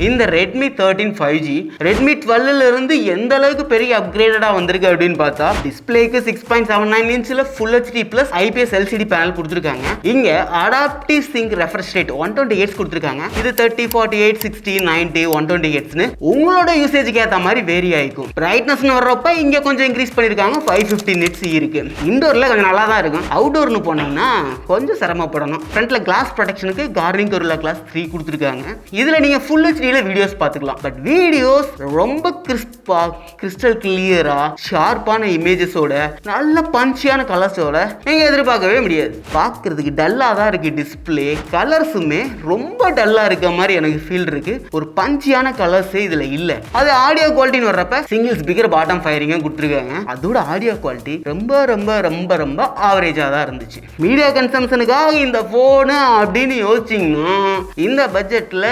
இந்த Redmi 13 5G Redmi 12ல இருந்து எந்த அளவுக்கு பெரிய அப்கிரேடடா வந்திருக்கு அப்படின்னு பார்த்தா டிஸ்ப்ளேக்கு 6.79 இன்ச்ல Full HD Plus IPS LCD panel கொடுத்திருக்காங்க. இங்க adaptive sync refresh rate 120 Hz கொடுத்திருக்காங்க. இது 30 48 60 90 120 Hz னு உங்களோட யூசேஜ்க்கு ஏத்த மாதிரி வேரி ஆயிக்கும். பிரைட்னஸ் வர்றப்ப இங்க கொஞ்சம் இன்க்ரீஸ் பண்ணிருக்காங்க. 550 nits இருக்கு. இன்டோர்ல கொஞ்சம் நல்லா தான் இருக்கும். அவுட்டோர்னு போனீங்கன்னா கொஞ்சம் சிரமப்படணும். ஃப்ரண்ட்ல கிளாஸ் ப்ரொடெக்ஷனுக்கு கார்னிங் கொரில்லா கிளாஸ் 3 கொடுத்திருக்காங்க. இதுல நீங்க Full HD ல வீடியோஸ் பார்த்துக்கலாம். பட் வீடியோஸ் ரொம்ப கிறிஸ்பா கிறிஸ்டல் கிளியரா ஷார்ப்பான இமேஜஸோட நல்ல பஞ்சியான கலர்ஸோட நீங்க எதிர்பார்க்கவே முடியாது. பார்க்கிறதுக்கு டல்லா தான் இருக்கு. டிஸ்பிளே கலர்ஸுமே ரொம்ப டல்லா இருக்க மாதிரி எனக்கு ஃபீல் இருக்கு. ஒரு பஞ்சியான கலர்ஸே இதுல இல்ல. அது ஆடியோ குவாலிட்டின்னு வர்றப்ப சிங்கிள் ஸ்பீக்கர் பாட்டம் ஃபயரிங்கும் கொடுத்துருக்காங்க. அதோட ஆடியோ குவாலிட்டி ரொம்ப ரொம்ப ரொம்ப ரொம்ப ஆவரேஜா தான் இருந்துச்சு. மீடியா கன்சம்ஷனுக்காக இந்த போனு அப்படின்னு யோசிச்சிங்கன்னா இந்த பட்ஜெட்ல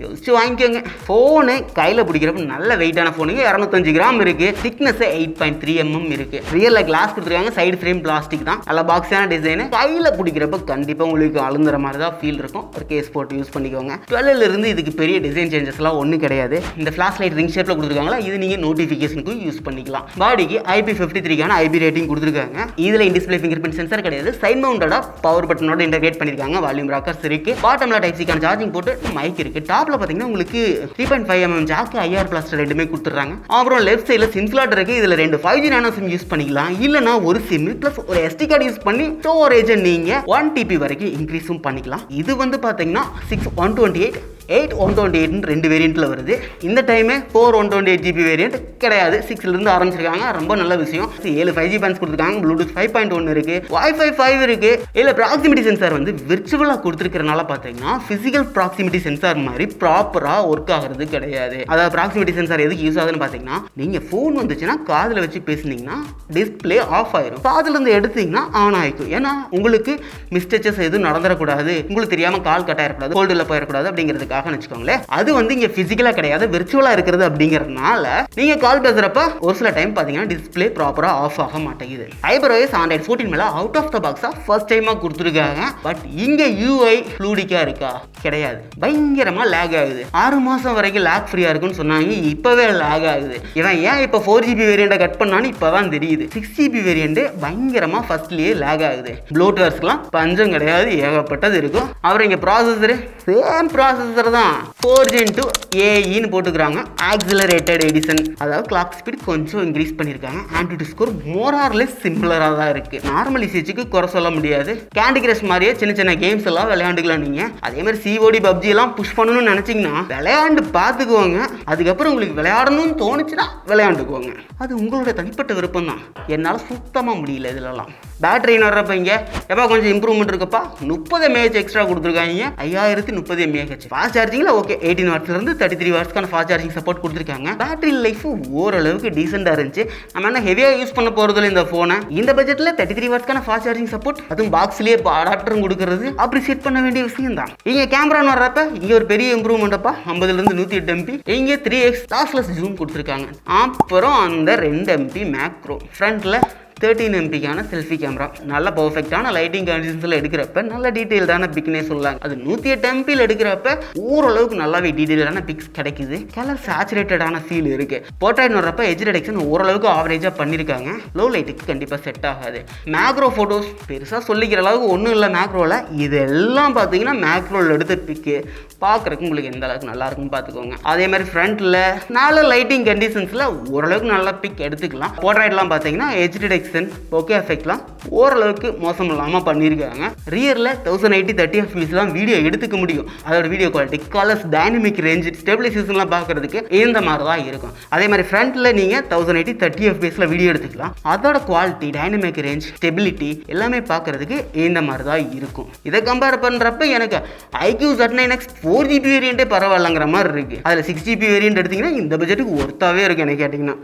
யோசிச்சு வாங்கிக்கோங்க. போனு கையில பிடிக்கிறப்ப நல்ல வெயிட்டான போனுக்கு 205 கிராம் இருக்கு. திக்னஸ் 8.3 mm இருக்கு. ரியல்ல கிளாஸ் கொடுத்துருக்காங்க. சைடு ஃப்ரேம் பிளாஸ்டிக் தான். நல்ல பாக்ஸான டிசைன். கையில பிடிக்கிறப்ப கண்டிப்பா உங்களுக்கு அழுந்துற மாதிரி தான் ஃபீல் இருக்கும். ஒரு கேஸ் போட்டு யூஸ் பண்ணிக்கோங்க. 12ல இருந்து இதுக்கு பெரிய டிசைன் சேஞ்சஸ்லாம் ஒன்றும் கிடையாது. இந்த ஃபிளாஷ் லைட் ரிங் ஷேப்ல கொடுத்துருக்காங்களா, இது நீங்க நோட்டிஃபிகேஷனுக்கு யூஸ் பண்ணிக்கலாம். பாடிக்கு IP53 ஐபி ரேட்டிங் கொடுத்துருக்காங்க. இதுல டிஸ்பிளே ஃபிங்கர் பிரிண்ட் சென்சார் கிடையாது. சைட் மவுண்டடா பவர் பட்டனோட இன்டகிரேட் பண்ணிருக்காங்க. வால்யூம் ராக்கர்ஸ் இருக்கு. பாட்டம்ல டைப் சிக்கான சார்ஜிங் போட்டு மைக் இருக்கு. டாப்ல பாத்தீங்கன்னா உங்களுக்கு 3.5 mm ஜாக் IR பிளாஸ் ரெண்டுமே கொடுத்துறாங்க. அப்புறம் லெஃப்ட் சைடுல சிம் ஸ்லாட் இருக்கு. இதுல 2 5G நானோ சிம் யூஸ் பண்ணிக்கலாம். இல்லனா ஒரு சிம் பிளஸ் ஒரு SD கார்டு யூஸ் பண்ணி ஸ்டோரேஜ் நீங்க 1 TB வரைக்கும் இன்க்ரீஸும் பண்ணிக்கலாம். இது வந்து பாத்தீங்கன்னா 6 128 8 128 ரெண்டு வேரியண்ட்ல வருது. இந்த டைம் 4 128 GB வேரியண்ட் கிடையாது. 6ல இருந்து ஆரம்பிச்சிருக்காங்க. ரொம்ப நல்ல விஷயம். 7 5G பேண்ட்ஸ் கொடுத்துருக்காங்க. ப்ளூடூத் 5.1 இருக்கு. Wi-Fi 5 இருக்கு. இல்ல ப்ராக்சிமிட்டி சென்சார் வந்து விர்ச்சுவலா கொடுத்துருக்கறனால பாத்தீங்கன்னா பிசிக்கல் ப்ராக்சிமிட்டி சென்சார் மாதிரி ப்ராப்பரா ஒர்க் ஆகிறது கிடையாது. அதாவது ப்ராக்சிமிட்டி சென்சார் எதுக்கு யூஸ் ஆகுதுன்னு பாத்தீங்கன்னா நீங்க போன் வந்துச்சுன்னா காதுல வச்சு பேசுனீங்கன்னா டிஸ்பிளே ஆஃப் ஆயிரும். காதுல இருந்து எடுத்தீங்கன்னா ஆன் ஆயிக்கும். ஏன்னா உங்களுக்கு மிஸ்டேச்சஸ் எதுவும் நடந்துடக்கூடாது, உங்களுக்கு தெரியாம கால் கட் ஆயிடக்கூடாது, ஹோல்டுல போயிடக்கூடாது அப்படிங்கிறதுக்கு வச்சுக்கோங்களேன். அது வந்து இங்க பிசிக்கலா கிடையாது, விர்ச்சுவலா இருக்கிறது அப்படிங்கறதுனால நீங்க கால் பேசுறப்ப ஒரு சில டைம் பாத்தீங்கன்னா டிஸ்பிளே ப்ராப்பரா ஆஃப் ஆக மாட்டேங்குது. iOS Android 14 மேல அவுட் ஆஃப் த பாக்ஸா ஃபர்ஸ்ட் டைமா கொடுத்துருக்காங்க. பட் இங்க UI ஃப்ளூடிக்கா இருக்கா? கிடையாது. பயங்கரமா லேக் ஆகுது. 6 மாசம் வரைக்கும் லேக் ஃப்ரீயா இருக்குன்னு சொன்னாங்க. இப்பவே லேக் ஆகுது. இவன் ஏன் இப்ப 4GB வேரியண்ட கட் பண்ணான்னு இப்பதான் தெரியுது. 6GB வேரியண்ட் பயங்கரமா ஃபர்ஸ்ட்லயே லேக் ஆகுது. ப்ளோட்வேர்ஸ்க்குலாம் பஞ்சம் கிடையாது, ஏகப்பட்டது இருக்கும். அப்புறம் இங்க ப்ராசஸர் சேம் ப்ராசஸர் தான் 4 Gen 2 AE போட்டுக்கிறாங்க. ஆக்சிலரேட்டட் எடிஷன், அதாவது கிளாக் ஸ்பீட் கொஞ்சம் இன்க்ரீஸ் பண்ணிருக்காங்க. Android score more or less சிமிலரா தான் இருக்கு. நார்மல் யூசேஜுக்கு குறை சொல்ல முடியாது. கேண்டி கிரஷ் மாதிரியே சின்ன சின்ன கேம்ஸ் எல்லாம் விளையாண்டுக்கலாம். நீங்க அதே மாதிரி COD PUBG எல்லாம் புஷ் பண்ணணும்னு நினைச்சீங்கன்னா விளையாண்டு பார்த்துக்குவாங்க. அதுக்கப்புறம் உங்களுக்கு விளையாடணும்னு தோணுச்சுன்னா விளையாண்டுக்குவாங்க. அது உங்களோட தனிப்பட்ட விருப்பம் தான். என்னால சுத்தமா முடியல இதுலலாம். பேட்டரி வர்றப்ப இங்க எப்பா கொஞ்சம் இம்ப்ரூவ்மெண்ட் இருக்குப்பா. 30 mAh எக்ஸ்ட்ரா கொடுத்துருக்காங்க. 5030 mAh ஃபாஸ்ட் சார்ஜிங்ல ஓகே. 18 வாட்ஸ்ல இருந்து 33 வாட்ஸ்க்கான ஃபாஸ்ட் சார்ஜிங் சப்போர்ட் கொடுத்துருக்காங்க. பேட்டரி லைஃப் ஓரளவுக்கு டீசெண்டா இருந்துச்சு. நம்ம என்ன ஹெவியா யூஸ் பண்ண போறதில்ல இந்த போனை. இந்த பட்ஜெட்ல 33 வாட்ஸ்க்கான ஃபாஸ்ட் சார்ஜிங் சப்போர்ட், அதுவும் பாக்ஸ்லயே அடாப்டரும் கொடுக்கறது அப்ரிஷியேட் பண்ண வேண்டிய விஷயம் தான். இங்க கேமரான்னு வர்றப்ப இங்க ஒரு பெரிய இம்ப்ரூவ்மெண்ட்டப்பா. 50ல இருந்து 108 MP. இங்க 3x லாஸ்லெஸ் ஜூம் கொடுத்துருக்காங்க. அப்புறம் அந்த 2 MP மேக்ரோ. ஃப்ரண்ட்ல 13 MPக்கான செல்ஃபி கேமரா. நல்ல பர்ஃபெக்டான லைட்டிங் கண்டிஷன்ஸ்ல எடுக்கிறப்ப நல்ல டீடைல்டான பிக்னே சொல்லலாம். அது 108 MPல எடுக்கிறப்ப ஓரளவுக்கு நல்லாவே டீடைல்டான பிக்ஸ் கிடைக்குது. கலர் சேச்சுரேட்டடான ஃபீல் இருக்கு. போர்ட்ரைட் வர்றப்ப எட்ஜ் ரிடக்ஷன் ஓரளவுக்கு ஆவரேஜா பண்ணிருக்காங்க. லோ லைட்டுக்கு கண்டிப்பா செட் ஆகாது. மேக்ரோ போட்டோஸ் பெருசா சொல்லிக்கிற அளவுக்கு ஒன்றும் இல்லை மேக்ரோல. இதெல்லாம் பார்த்தீங்கன்னா மேக்ரோல எடுத்த பிக்கு பார்க்கறதுக்கு உங்களுக்கு எந்த அளவுக்கு நல்லா இருக்குன்னு பார்த்துக்கோங்க. அதே மாதிரி ஃப்ரண்ட்ல நல்ல லைட்டிங் கண்டிஷன்ஸ்ல ஓரளவுக்கு நல்ல பிக் எடுத்துக்கலாம். போர்ட்ரைட்லாம் பார்த்தீங்கன்னா எட்ஜ் ரிடக்ஷன் ஓகே எஃபெக்ட்லாம் ஓரளவுக்கு மோசம் இல்லாமல் பண்ணியிருக்காங்க. ரியரில் 1080 30 fps வீடியோ எடுத்துக்க முடியும். அதோட video quality, colours, dynamic range, ஸ்டெபிலைசேஷன்லாம் பார்க்கறதுக்கு இந்த மாதிரி தான் இருக்கும். அதே மாதிரி ஃப்ரண்ட்டில் நீங்கள் 1080 30 fps வீடியோ எடுத்துக்கலாம். அதோட குவாலிட்டி, டைனமிக் ரேஞ்ச், ஸ்டெபிலிட்டி எல்லாமே பார்க்கறதுக்கு இந்த மாதிரி தான் இருக்கும். இதை கம்பேர் பண்ணுறப்ப எனக்கு IQ Z9X 4GB வேரியண்ட்டே பரவாயில்லங்கிற மாதிரி இருக்குது. அதில் 6GB வேரியண்ட் எடுத்திங்கன்னா இந்த பட்ஜெட்டுக்கு ஒர்த்தாகவே இருக்குது எனக்கு கேட்டிங்கன்னா.